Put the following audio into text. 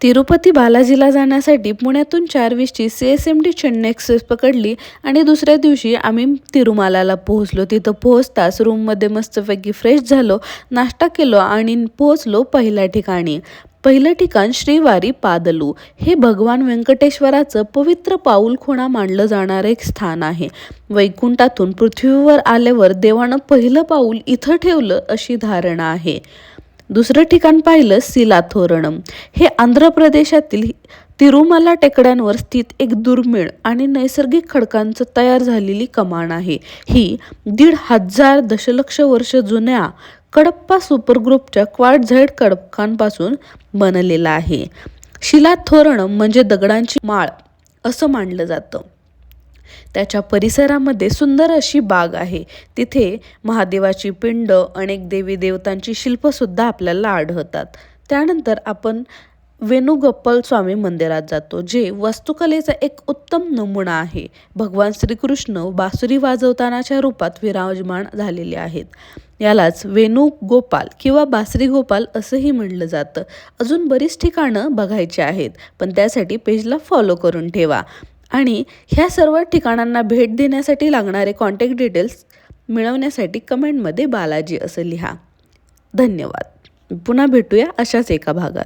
तिरुपती बालाजीला जाण्यासाठी पुण्यातून 4:20ची CSMT Chennai express पकडली आणि दुसऱ्या दिवशी आम्ही तिरुमालाला पोहोचलो. तिथं पोहोचताच रूममध्ये मस्तपैकी फ्रेश झालो, नाश्ता केलो आणि पोहोचलो पहिल्या ठिकाणी. पहिलं ठिकाण श्रीवारी पादलू. हे भगवान व्यंकटेश्वराचं पवित्र पाऊलखुणा मानलं जाणारं एक स्थान आहे. वैकुंठातून पृथ्वीवर आल्यावर देवानं पहिलं पाऊल इथं ठेवलं अशी धारणा आहे. दुसरं ठिकाण पाहिलं सिलाथोरणम. हे आंध्र प्रदेशातील तिरुमला टेकड्यांवर स्थित एक दुर्मिळ आणि नैसर्गिक खडकांचं तयार झालेली कमान आहे. ही 1,500 दशलक्ष वर्ष जुन्या कडप्पा सुपरग्रुपच्या क्वार्टझाईट खडकांपासून बनलेला आहे. शिलाथोरणम म्हणजे दगडांची माळ असं मानलं जातं. त्याच्या परिसरामध्ये सुंदर अशी बाग आहे. तिथे महादेवाची पिंड, अनेक देवी देवतांची शिल्पसुद्धा आपल्याला आढळतात. त्यानंतर आपण वेणुगोपाल स्वामी मंदिरात जातो, जे वास्तुकलेचा एक उत्तम नमुना आहे. भगवान श्रीकृष्ण बासुरी वाजवतानाच्या रूपात विराजमान झालेले आहेत. यालाच वेणुगोपाल किंवा बासरी गोपाल असंही म्हणलं जातं. अजून बरीच ठिकाणं बघायची आहेत, पण त्यासाठी पेजला फॉलो करून ठेवा. आणि ह्या सर्व ठिकाणांना भेट देण्यासाठी लागणारे कॉन्टॅक्ट डिटेल्स मिळवण्यासाठी कमेंटमध्ये बालाजी असं लिहा. धन्यवाद. पुन्हा भेटूया अशाच एका भागात.